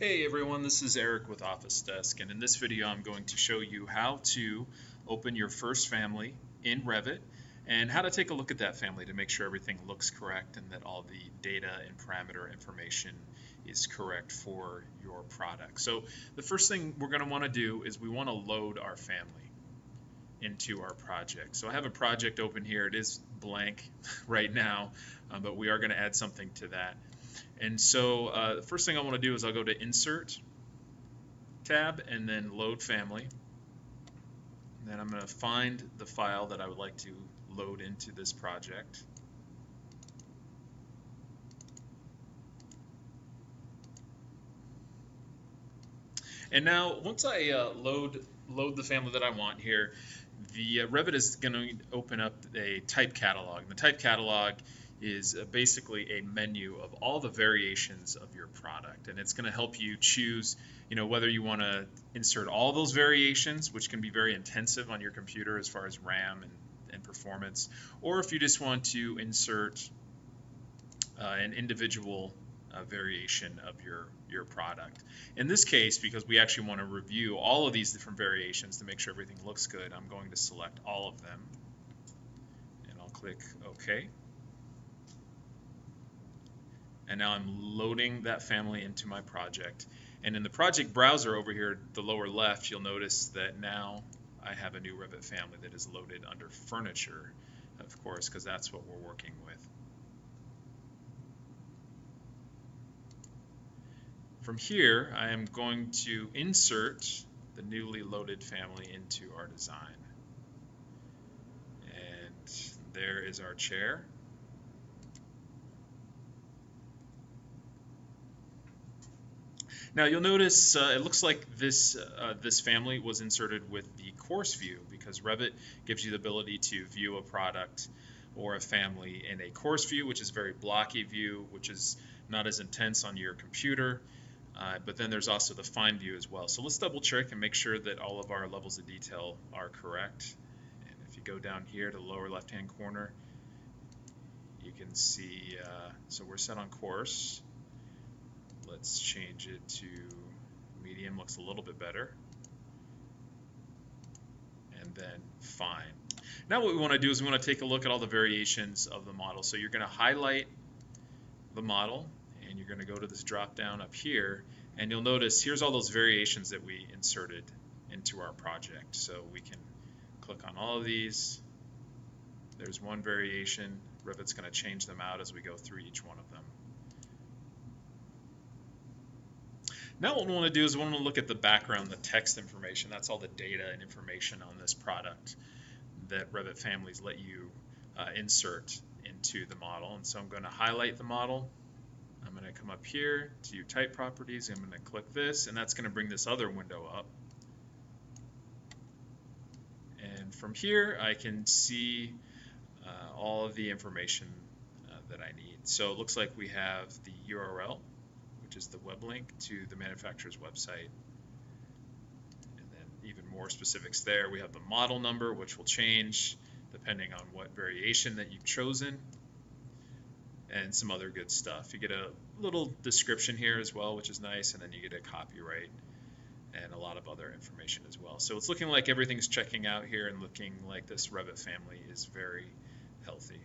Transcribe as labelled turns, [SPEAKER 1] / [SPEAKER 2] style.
[SPEAKER 1] Hey everyone, this is Eric with Autodesk, and in this video I'm going to show you how to open your first family in Revit and how to take a look at that family to make sure everything looks correct and that all the data and parameter information is correct for your product. So the first thing we're going to want to do is we want to load our family into our project. So I have a project open here. It is blank right now, but we are going to add something to that. And so the first thing I want to do is I'll go to Insert tab and then Load Family. And then I'm going to find the file that I would like to load into this project. And now once I load the family that I want here, the Revit is going to open up a type catalog. And the type catalog is basically a menu of all the variations of your product, and it's going to help you choose, whether you want to insert all those variations, which can be very intensive on your computer as far as RAM and performance, or if you just want to insert an individual variation of your product. In this case, because we actually want to review all of these different variations to make sure everything looks good, I'm going to select all of them, and I'll click OK. And now I'm loading that family into my project. And in the project browser over here, the lower left, you'll notice that now I have a new Revit family that is loaded under Furniture, of course, because that's what we're working with. From here, I am going to insert the newly loaded family into our design. And there is our chair. Now you'll notice it looks like this family was inserted with the coarse view because Revit gives you the ability to view a product or a family in a coarse view, which is a very blocky view, which is not as intense on your computer. But then there's also the fine view as well. So let's double check and make sure that all of our levels of detail are correct. And if you go down here to the lower left hand corner, you can see, so we're set on coarse. Let's change it to medium, looks a little bit better. And then fine. Now what we want to do is we want to take a look at all the variations of the model. So you're going to highlight the model and you're going to go to this drop down up here, and you'll notice here's all those variations that we inserted into our project. So we can click on all of these. There's one variation. Revit's going to change them out as we go through each one of them. Now what we want to do is we want to look at the background, the text information. That's all the data and information on this product that Revit families let you insert into the model. And so I'm going to highlight the model. I'm going to come up here to Type Properties. I'm going to click this, and that's going to bring this other window up. And from here, I can see all of the information that I need. So it looks like we have the URL, which is the web link to the manufacturer's website. And then even more specifics there. We have the model number, which will change depending on what variation that you've chosen, and some other good stuff. You get a little description here as well, which is nice, and then you get a copyright and a lot of other information as well. So it's looking like everything's checking out here and looking like this Revit family is very healthy.